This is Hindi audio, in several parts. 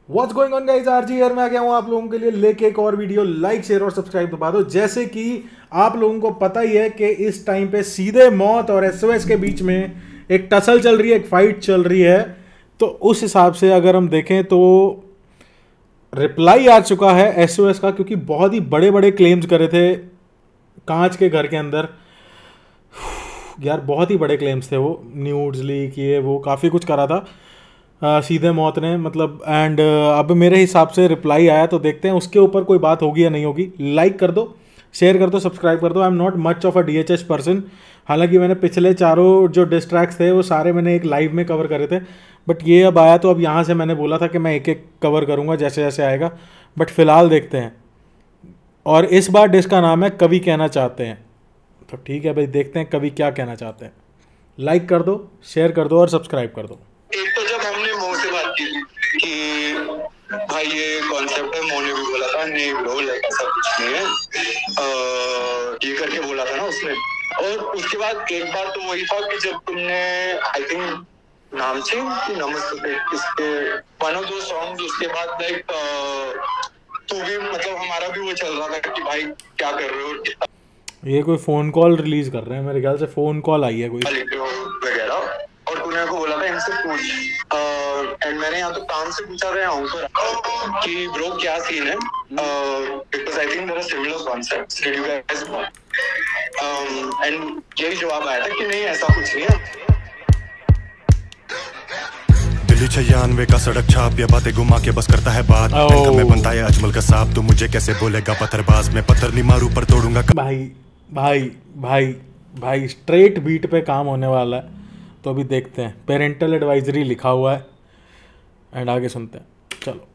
What's going on guys, RG here मैं आ गया हूँ आप लोगों के लिए लेके एक और वीडियो। लाइक शेयर और सब्सक्राइब दबा दो। जैसे कि आप लोगों को पता ही है कि इस टाइम पे सीधे मौत और एसओएस के बीच में एक टसल चल रही है, एक फाइट चल रही है। तो उस हिसाब से अगर हम देखें तो रिप्लाई आ चुका है एसओएस का, क्योंकि बहुत ही बड़े बड़े क्लेम्स करे थे कांच के घर के अंदर। यार बहुत ही बड़े क्लेम्स थे वो, न्यूड्स लीक ये वो काफ़ी कुछ करा था सीधे मौत ने, मतलब। एंड अब मेरे हिसाब से रिप्लाई आया, तो देखते हैं उसके ऊपर कोई बात होगी या नहीं होगी। लाइक कर दो, शेयर कर दो, सब्सक्राइब कर दो। I am not much of a DHS person. हालांकि मैंने पिछले चारों जो डिस्ट्रैक्ट्स थे वो सारे मैंने एक लाइव में कवर करे थे, बट ये अब आया तो अब यहाँ से मैंने बोला था कि मैं एक एक कवर करूँगा जैसे जैसे आएगा। बट फिलहाल देखते हैं। और इस बार डिश का नाम है कवि कहना चाहते हैं। तो ठीक है भाई, देखते हैं कवि क्या कहना चाहते हैं। लाइक कर दो, शेयर कर दो और सब्सक्राइब कर दो। एक तो जब हमने मोह से बात की कि भाई ये कॉन्सेप्ट है, मोह ने भी बोला था नहीं ब्रो लाइक ऐसा कुछ नहीं है, ये करके बोला था ना उसने। और उसके बाद एक बार तो वही था कि जब तुमने आई थिंक नाम से नमस्ते इसके वन ऑफ दो सॉन्ग, उसके बाद लाइक तू भी मतलब हमारा भी वो चल रहा था कि भाई क्या कर रहे हो। ये कोई फोन कॉल रिलीज कर रहे हैं, मेरे ख्याल से फोन कॉल आई है कोई वगैरह। और तूने को बोला था इनसे पूछ, एंड मैंने यहाँ तो काम से पूछा था यहाँ ऊपर कि ब्रो क्या सीन है, because I think there are similar concepts did you guys know, and यही जवाब आया था कि नहीं ऐसा कुछ नहीं है। दिल्ली 96 का सड़क छाप, ये बातें घुमा के बस करता है बात। में बनता है अजमल का सांप, तो मुझे कैसे बोलेगा पत्थरबाज। मैं पत्थर नहीं मारू पर तोड़ूंगा। भाई भाई भाई भाई स्ट्रेट बीट पे काम होने वाला है, तो अभी देखते हैं। पेरेंटल एडवाइजरी लिखा हुआ है एंड आगे सुनते हैं। चलो।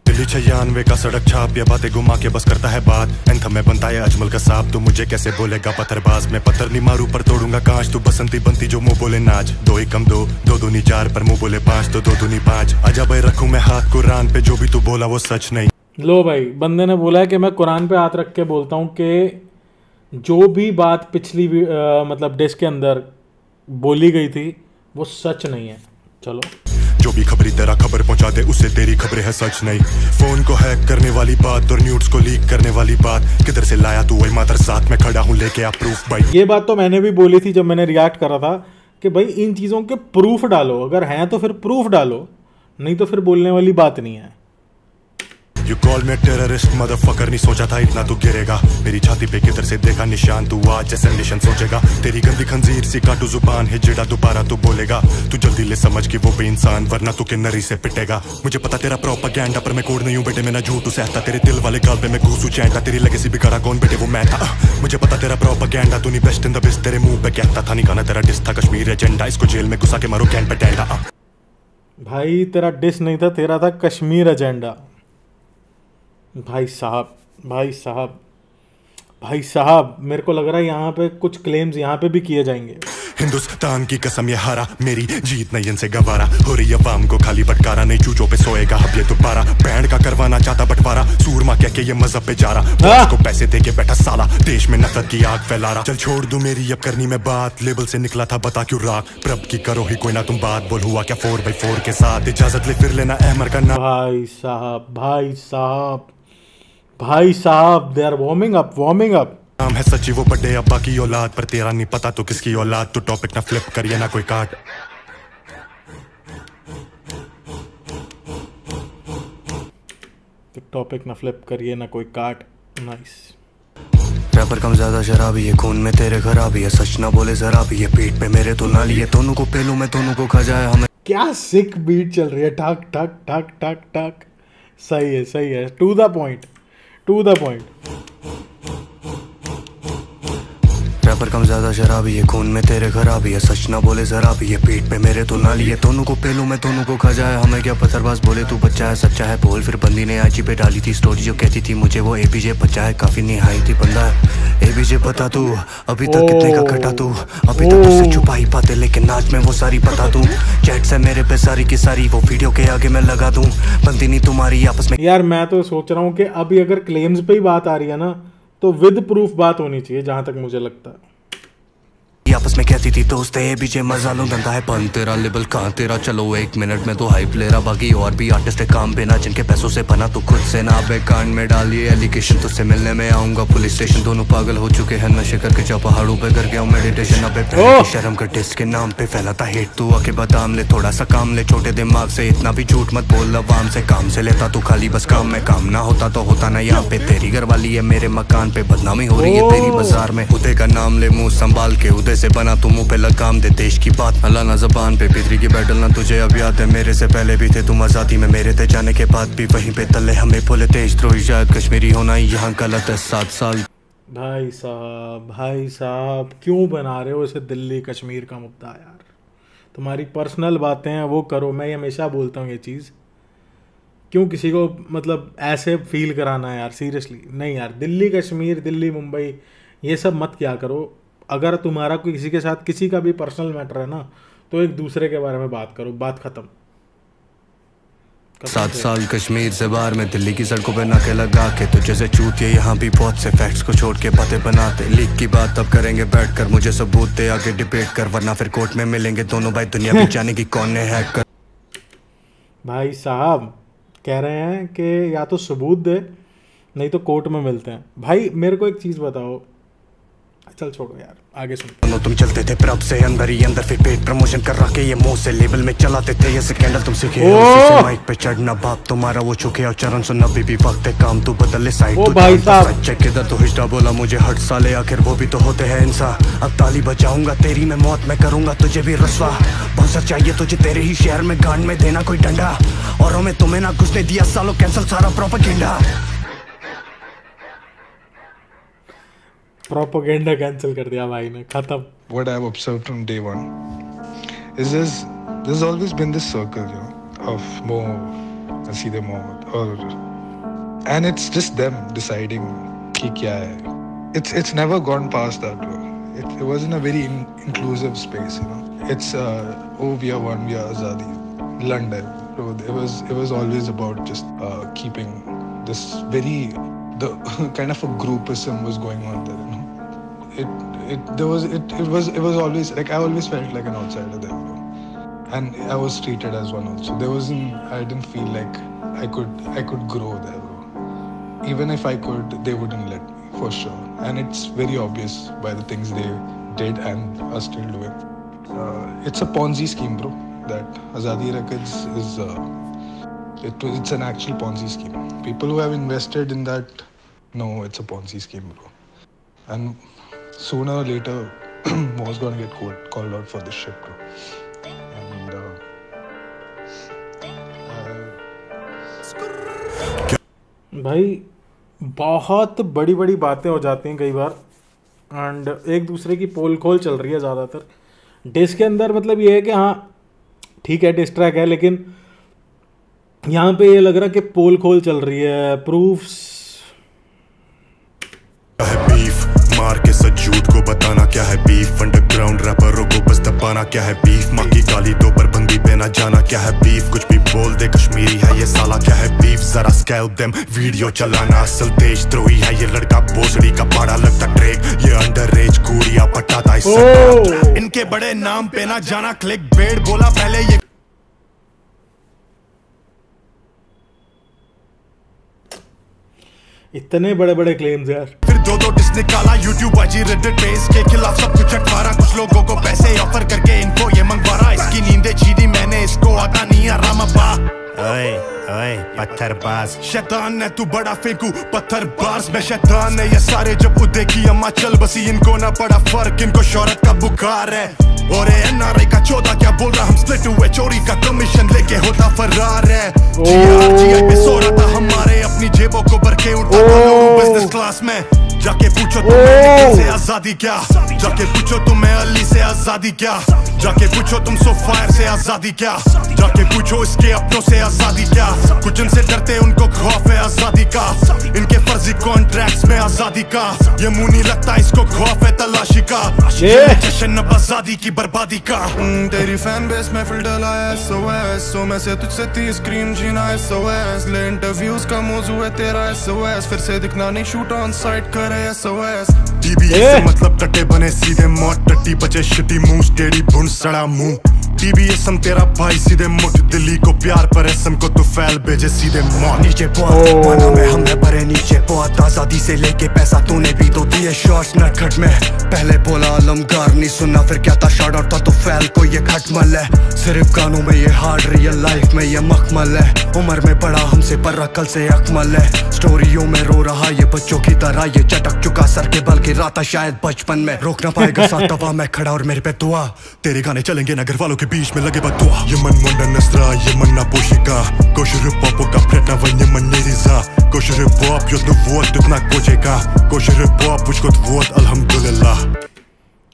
दिल्ली 96 का सड़क छाप, ये बातें घुमा के बस करता है बात। एंथम में बनता है अजमल का सांप, तो मुझे कैसे बोलेगा पत्थरबाज। मैं पत्थर नहीं मारू पर तोड़ूंगा कांच। तू बसंती बनती जो मुंह बोले नाच। 2 एकम 2, 2 दूनी 4 पर मुंह बोले 5, तो 2 दूनी 5। आजा भाई रखूं मैं हाथ कुरान पे, जो भी तू बोला वो सच नहीं। लो भाई, बंदे ने बोला है कि मैं कुरान पे हाथ रख के बोलता हूँ कि जो भी बात पिछली मतलब डिश के अंदर बोली गई थी वो सच नहीं है। चलो। जो भी खबरी तेरा खबर पहुंचा दे उससे तेरी खबरें है सच नहीं। फोन को हैक करने वाली बात और न्यूड्स को लीक करने वाली बात, किधर से लाया तू वही मादर, साथ में खड़ा हूं लेके आप प्रूफ भाई। ये बात तो मैंने भी बोली थी जब मैंने रिएक्ट करा था कि भाई इन चीज़ों के प्रूफ डालो, अगर हैं तो फिर प्रूफ डालो, नहीं तो फिर बोलने वाली बात नहीं है। You call me a terrorist motherfucker, नहीं सोचा था इतना तू गिरेगा। मेरी छाती पे किधर से देखा निशान, तू आज जैसे निशान सोचेगा। तेरी गंदी खंजीर सी काटू जुबान है, जेड़ा दोबारा तू बोलेगा। तू जल्दी ले समझ कि वो बेइंसान, वरना तू के नरी से पिटेगा। मुझे पता तेरा प्रोपेगेंडा, पर मैं कोड नहीं हूँ बेटे, मैं ना झूठ सहता। तेरे दिल वाले गाल पे मैं घूसू चैंटा, तेरी लेगेसी बिगाड़ा कौन बेटे वो मैं था। मुझे पता तेरा प्रोपेगेंडा, तू नहीं बेस्ट इन द बेस्ट, तेरे मुंह पे कहता था। नहीं गाना तेरा डिस था कश्मीर एजेंडा, इसको जेल में घुसा के मारो कैन पे डैंडा। भाई तेरा डिस नहीं था, तेरा था कश्मीर एजेंडा। भाई साहब भाई साहब भाई साहब, मेरे को लग रहा है यहाँ पे कुछ क्लेम्स यहाँ पे भी किए जाएंगे। हिंदुस्तान की कसम ये हारा, मेरी जीत नहीं इनसे गवारा। हो रही अवाम को खाली बटकारा, नहीं चूचों पे सोएगा अब ये दोबारा। बैंड का करवाना चाहता बंटवारा, सूरमा कह के ये मजहब पे जा रहा। को पैसे दे के बैठा साला, देश में नफरत की आग फैला रहा। चल छोड़ दूं मेरी अब करनी में बात, लेबल से निकला था बता क्यों राग। प्रभ की करो ही कोई ना तुम बात, बोल हुआ क्या 4x4 के साथ। इजाजत ले फिर लेना अहमर का नाम। भाई साहब भाई साहब भाई साहब, they are warming up warming up. नाम है सच्ची वो बड़े अब्बा की औलाद, पर तेरा नहीं पता तो किसकी औलाद। तो टॉपिक ना फ्लिप करिए ना कोई काट। टॉपिक ना फ्लिप करिए ना कोई काट। नाइस। रैपर कम ज्यादा शराबी है, खून में तेरे खराबी है। सच ना बोले जरा भी, ये पीठ पे मेरे तो ना लिए। दोनों को पेलू मैं दोनों को खा जाए हमें। क्या सिक बीट चल रही है, ठक ठक ठक ठक ठक। सही है सही है, to the point to the point. Rapper कम ज्यादा शराबी है, खून में तेरे खराबी है। सच ना बोले जरा भी, ये पीठ पे मेरे तो ना लिए। दोनों को पेलू मैं दोनों को खा जाए हमें क्या पत्थरबाज। बोले तू बच्चा है सच्चा है बोल। फिर बंदी ने आईजी पे डाली थी स्टोरी जो कहती थी मुझे वो एपीजे बच्चा है। काफी निहायती बंदा है एपीजे, पता तू अभी तक कितने का खटा तू। अभी तक तुझसे छुपा ही पाते, लेकिन नाच में वो सारी पता तू। चैट्स है मेरे पे सारी की सारी, वो वीडियो के आगे मैं लगा दूं। बनती नहीं तुम्हारी आपस में। यार मैं तो सोच रहा हूँ कि अभी अगर क्लेम्स पे ही बात आ रही है ना, तो विद प्रूफ बात होनी चाहिए, जहां तक मुझे लगता है। आपस में कहती थी दोस्त है बीजे मजा लो धंधा है बंद तेरा लेबल कहाँ तेरा चलो 1 मिनट में तो हाइप ले रहा बाकी और भी आर्टिस्ट है काम पे ना जिनके पैसों से बना तो खुद से ना बे कांड में डालिए एलिगेशन तुझसे मिलने में आऊंगा पुलिस स्टेशन दोनों पागल हो चुके हैं नशे करके जा पहाड़ों पे करके आऊं मेडिटेशन अब शर्म कर डिस्क के नाम पे फैलाता हेट तू आके बादाम ले थोड़ा सा काम ले छोटे दिमाग से इतना भी झूठ मत बोल अवाम से काम से लेता तू खाली बस काम में काम ना होता तो होता ना यहाँ पे तेरी घर वाली है मेरे मकान पे बदनामी हो रही है तेरी बाजार में उदय का नाम ले मुंह संभाल के उदय से बना तू मुंह पे लगाम दे देश की बात अल्लाह ना जबान पे पितरी की बैटल ना तुझे अब याद है मेरे से पहले भी थे तुम आजादी में मेरे थे जाने के बाद भी वहीं पे तले हमें बोले तेज द्रोही शायद कश्मीरी होना यहाँ गलत है 7 साल भाई साहब क्यों बना रहे हो इसे दिल्ली कश्मीर का मुद्दा यार तुम्हारी पर्सनल बातें हैं वो करो मैं हमेशा बोलता हूँ ये चीज़ क्यों किसी को मतलब ऐसे फील कराना है यार सीरियसली नहीं यार दिल्ली कश्मीर दिल्ली मुंबई ये सब मत क्या करो अगर तुम्हारा कोई किसी के साथ किसी का भी पर्सनल मैटर है ना तो एक दूसरे के बारे में बात करो बात खत्म 7 साल कश्मीर से बाहर में दिल्ली की सड़कों पे नाके लगा के तो जैसे चूतिए यहाँ भी बहुत से फैक्ट्स को छोड़ के बातें बनाते लीक की बात अब करेंगे बैठकर मुझे सबूत दे आगे डिबेट कर वरना फिर कोर्ट में मिलेंगे दोनों भाई दुनिया भी जाने की कौन ने हैक कर भाई साहब कह रहे हैं कि या तो सबूत दे नहीं तो कोर्ट में मिलते हैं भाई मेरे को एक चीज़ बताओ चल छोड़ो यार आगे सुनो तुम चलते थे प्रभ से अंदर ही अंदर फिर पेट प्रमोशन कर रखे ये मुंह से लेबल में चलाते थे ये स्कैंडल तुम सीखे हो माइक पे चढ़ना बाप तुम्हारा वो चुके और चरण सुनना भी वक्त है काम तू बदले साइड ओ भाई साहब चेक किधर तो हिजड़ा बोला मुझे हट साले आखिर वो भी तो होते हैं इंसान अब ताली बजाऊंगा तेरी मैं मौत में करूंगा तुझे भी रस्वा बहुत चाहिए तुझे तेरे ही शहर में गांड में देना कोई डंडा और हमें तुम्हें ना घुसने दिया सालों कैंसिल सारा प्रोपेगेंडा प्रोपेगेंडा कैंसिल कर दिया भाई ने खत्म What I've observed from day one is there's always been this circle, you know, of Mo, Naseer Mohammed, and it's just them deciding ki kya hai. It's never gone past that. It wasn't a very inclusive space, you know. It's oh we are one, we are Azadi, London. So it was always about just keeping this the kind of a groupism was going on there, you know. It was always like I always felt like an outsider there, you know. And I was treated as one also. I didn't feel like I could grow there, bro. Even if I could, they wouldn't let me, for sure. And it's very obvious by the things they did and are still doing. It's a Ponzi scheme, bro. That Azadi Records is it's an actual Ponzi scheme. People who have invested in that know it's a Ponzi scheme, bro. And sooner or later, Mo's gonna get called out for this shit, bro. And भाई बहुत बड़ी बड़ी बातें हो जाती हैं कई बार एंड एक दूसरे की पोल खोल चल रही है ज़्यादातर डिस के अंदर मतलब ये है कि हाँ ठीक है डिस ट्रैक है लेकिन यहाँ पे ये लग रहा है कि पोल खोल चल रही है प्रूफ्स मार के सच झूठ को बताना क्या है बीफ अंडरग्राउंड रैपरों को बस दबाना क्या है बीफ माँ की गाली दो पर बंदी पे ना जाना क्या है बीफ कुछ भी बोल दे कश्मीरी है ये साला क्या है बीफ जरा स्कैल्प देम वीडियो चलाना असल देशद्रोही है ये लड़का भोसड़ी का पाड़ा लगता ट्रेक ये अंडरएज कूड़िया पटाता इससे इनके बड़े नाम पे ना जाना क्लिक बेड बोला पहले ये इतने बड़े बड़े क्लेम्स यार फिर दो डिस निकाला यूट्यूब आजी रेडिट पे इसके खिलाफ सब कुछ अटवारा कुछ लोगों को पैसे ऑफर करके इनको ये मंगवारा इसकी नींदें छीनी मैंने इसको आता नहीं आराम अब्बा ओए ओए पत्थरबाज शैतान ने तू बड़ा फेंकू पत्थरबाज में शैतान ने ये सारे जब उदय की अम्मा चल बसी इनको ना पड़ा फर्क इनको शोहरत का बुखार है और एनआरआई का 14 क्या बोल रहा हम स्प्लिट हुए चोरी का कमीशन लेके होता फरार है जीआरजीआई पे सो रहा था हमारे अपनी जेबों को भर के उठा बिजनेस क्लास में जाके पूछो तुम्हें से आजादी क्या जाके पूछो तुम्हें अली से आजादी क्या जाके पूछो तुम सोफायर से आजादी क्या जाके पूछो इसके अपनों से आजादी क्या कुछ इनसे डरते उनको खौफ है आजादी का इनके फर्जी कॉन्ट्रैक्ट्स में आजादी का ये मुंह नहीं लगता इसको खौफ है तलाशी का जश्न अब आजादी की बर्बादी का तेरी फैन बेस में फिल्टर लाया SOS सो मैं से तुझसे 30 क्रीम जीना SOS ले इंटरव्यूज का मौजू है तेरा SOS फिर से दिखना नहीं शूट ऑन साइट करे में SOS TBA से मतलब टट्टे बने सीधे मौत टट्टी बचे शिटी मूंछ टेढ़ी भुन सड़ा मुंह TBS हम तेरा भाई सीधे मुठ दिल्ली को प्यार पर SM को तू फैल भेजे सीधे मौत नीचे बहुत बना में हमने भरे नीचे बहुत आजादी से लेके पैसा तूने भी तो दिए शॉर्ट्स नटखट में पहले बोला अलमगार नहीं सुनना फिर क्या था शॉर्ट और था तो फैल को ये खटमल है सिर्फ गानों में ये हार्ड रियल लाइफ में ये मखमल है उम्र में बड़ा हमसे पर अकल से अकमल है स्टोरियों में रो रहा ये बच्चों की तरह ये चटक चुका सर के बल गिरा था शायद बचपन में रोक ना पाएगा साथ दवा मैं खड़ा और मेरे पे दुआ तेरे गाने चलेंगे नगर वालों के बीच में लगे बदुआ Yemen Mondanastra, Yemen na poshika Koşurup popoka pretna van Yemen neriza Koşurup pop yot nu vod tutnak pojeka Koşurup pop uçkot vod alhamdulillah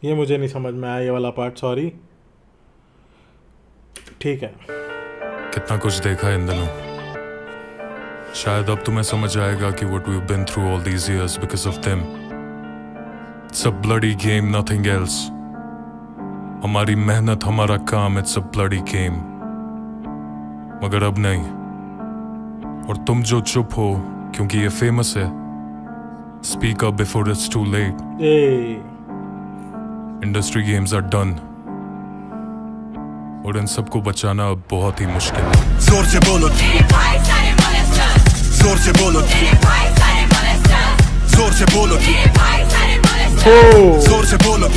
ये मुझे नहीं समझ में आया ये वाला पार्ट सॉरी ठीक है कितना कुछ देखा है इन दिनों शायद अब तुम्हें समझ आएगा कि what we've been through all these years because of them it's a bloody game nothing else हमारी मेहनत हमारा काम it's a bloody game मगर अब नहीं और तुम जो चुप हो क्योंकि ये फेमस है speak up before it's too late industry games are done और इन सबको बचाना अब बहुत ही मुश्किल है जोर से बोलो जोर से बोलो जोर से बोलो जोर से बोलो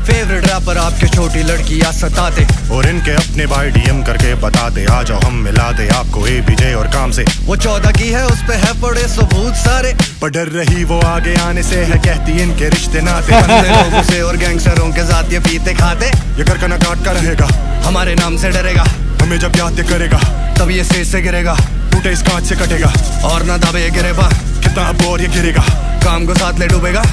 फेवरेट रैपर आपके छोटी लड़कियां सताते और इनके अपने भाई DM करके बताते आ जाओ हम मिला दे आपको ABJ और काम से वो 14 की है उस पे है पड़े सबूत सारे पर डर रही वो आगे आने से है कहती इनके रिश्ते नाते बंदे लोगों से और गैंगस्टरों के साथ ये पीते खाते ये घर का ना काट का रहेगा हमारे नाम से डरेगा हमें जब याद करेगा तब ये स्टेज से गिरेगा टूटे इस कांच से कटेगा और ना दबे ये गिरेगा कितना अब और ये गिरेगा काम को साथ ले डूबेगा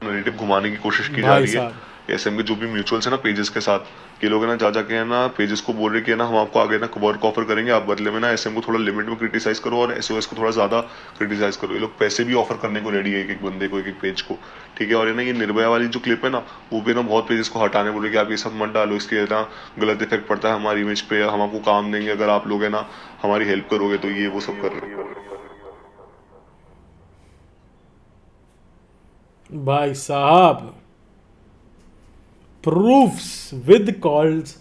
नैरेटिव घुमाने की कोशिश की जा रही है एसएम के जो भी म्यूचुअल्स है ना पेजेस के साथ ये लोग है ना जा जाके है ना पेजेस को बोल रहे कि है ना हम आपको आगे ना वर्क ऑफर करेंगे आप बदले में ना एसएम को थोड़ा लिमिट में क्रिटिसाइज करो और एसओएस को थोड़ा ज्यादा क्रिटिसाइज करो ये लोग पैसे भी ऑफर करने को रेडी है एक एक बंदे को एक एक पेज को ठीक है और है ना ये निर्भया वाली जो क्लिप है ना वो भी ना बहुत पेजेस को हटाने बोले कि आप ये सब मत डालो इसके है ना गलत इफेक्ट पड़ता है हमारी इमेज पे हम आपको काम देंगे अगर आप लोग है ना हमारी हेल्प करोगे तो ये वो सब कर रहे हैं भाई साहब प्रूफ्स विद कॉल्स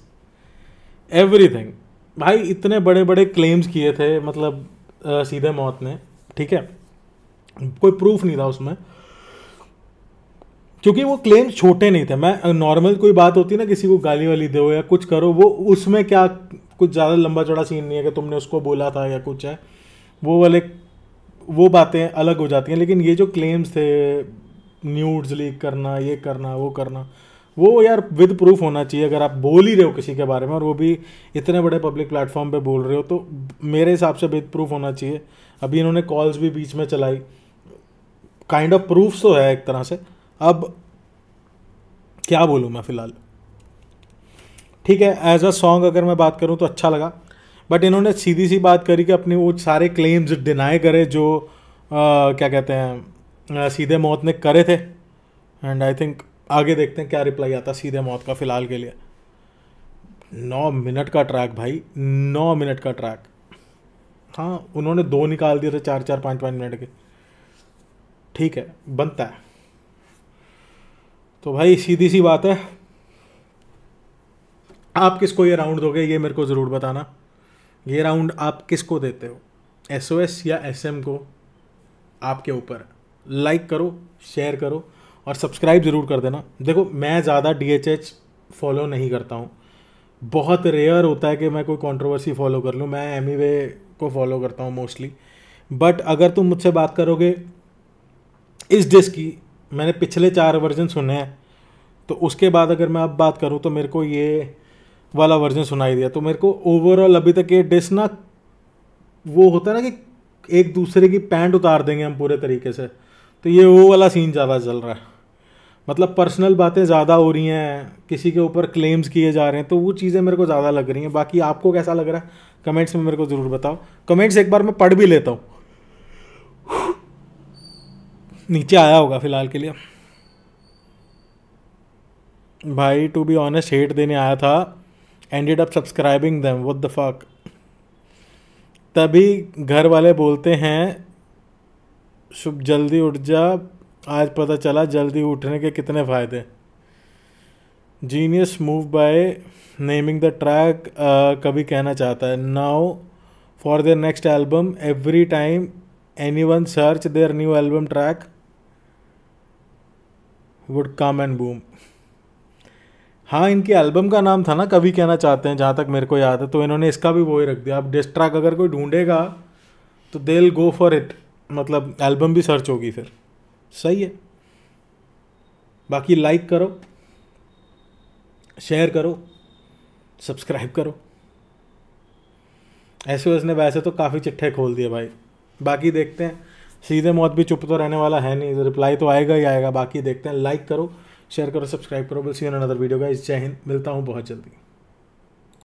एवरीथिंग भाई इतने बड़े बड़े क्लेम्स किए थे मतलब सीधे मौत ने ठीक है कोई प्रूफ नहीं था उसमें क्योंकि वो क्लेम्स छोटे नहीं थे मैं नॉर्मल कोई बात होती है ना किसी को गाली वाली दो या कुछ करो वो उसमें क्या कुछ ज़्यादा लंबा चौड़ा सीन नहीं है कि तुमने उसको बोला था या कुछ है वो बातें अलग हो जाती हैं लेकिन ये जो क्लेम्स थे न्यूड्स लीक करना ये करना वो यार विद प्रूफ होना चाहिए अगर आप बोल ही रहे हो किसी के बारे में और वो भी इतने बड़े पब्लिक प्लेटफॉर्म पे बोल रहे हो तो मेरे हिसाब से विद प्रूफ होना चाहिए अभी इन्होंने कॉल्स भी बीच में चलाई काइंड ऑफ प्रूफ तो है एक तरह से अब क्या बोलूँ मैं फ़िलहाल ठीक है एज अ सॉन्ग अगर मैं बात करूँ तो अच्छा लगा बट इन्होंने सीधी सी बात करी कि अपनी वो सारे क्लेम्स डिनाई करे जो क्या कहते हैं सीधे मौत ने करे थे एंड आई थिंक आगे देखते हैं क्या रिप्लाई आता सीधे मौत का फ़िलहाल के लिए 9 मिनट का ट्रैक भाई 9 मिनट का ट्रैक हाँ उन्होंने 2 निकाल दिए थे 4-4 5-5 मिनट के ठीक है बनता है तो भाई सीधी सी बात है आप किसको ये राउंड दोगे ये मेरे को ज़रूर बताना ये राउंड आप किसको देते हो एसओएस या एसएम को आपके ऊपर लाइक करो शेयर करो और सब्सक्राइब ज़रूर कर देना देखो मैं ज़्यादा DHH फॉलो नहीं करता हूँ बहुत रेयर होता है कि मैं कोई कंट्रोवर्सी फॉलो कर लूँ मैं एमीवे को फॉलो करता हूँ मोस्टली बट अगर तुम मुझसे बात करोगे इस डिस्क की मैंने पिछले 4 वर्जन सुने हैं तो उसके बाद अगर मैं अब बात करूँ तो मेरे को ये वाला वर्जन सुनाई दिया तो मेरे को ओवरऑल अभी तक ये डिस्क ना वो होता है ना कि एक दूसरे की पैंट उतार देंगे हम पूरे तरीके से तो ये वो वाला सीन ज़्यादा चल रहा है मतलब पर्सनल बातें ज़्यादा हो रही हैं किसी के ऊपर क्लेम्स किए जा रहे हैं तो वो चीज़ें मेरे को ज़्यादा लग रही हैं बाकी आपको कैसा लग रहा है कमेंट्स में मेरे को ज़रूर बताओ कमेंट्स एक बार मैं पढ़ भी लेता हूँ नीचे आया होगा फ़िलहाल के लिए भाई टू बी ऑनेस्ट हेट देने आया था ended up subscribing them what the fuck तभी घर वाले बोलते हैं शुभ जल्दी उठ जा, आज पता चला जल्दी उठने के कितने फ़ायदे। Genius move by naming the track कभी कहना चाहता है now for their next album every time anyone search their new album track would come and boom. हाँ, इनके एल्बम का नाम था ना कभी कहना चाहते हैं, जहाँ तक मेरे को याद है, तो इन्होंने इसका भी वो ही रख दिया। अब डिस ट्रैक अगर कोई ढूंढेगा तो they will go for it, मतलब एल्बम भी सर्च होगी फिर। सही है। बाकी लाइक करो, शेयर करो, सब्सक्राइब करो। SOS ने वैसे तो काफ़ी चिट्ठे खोल दिए भाई, बाकी देखते हैं। सीधे मौत भी चुप तो रहने वाला है नहीं, रिप्लाई तो आएगा ही आएगा। बाकी देखते हैं। लाइक करो, शेयर करो, सब्सक्राइब करो। Will see you in another video guys. जय हिंद, मिलता हूँ बहुत जल्दी।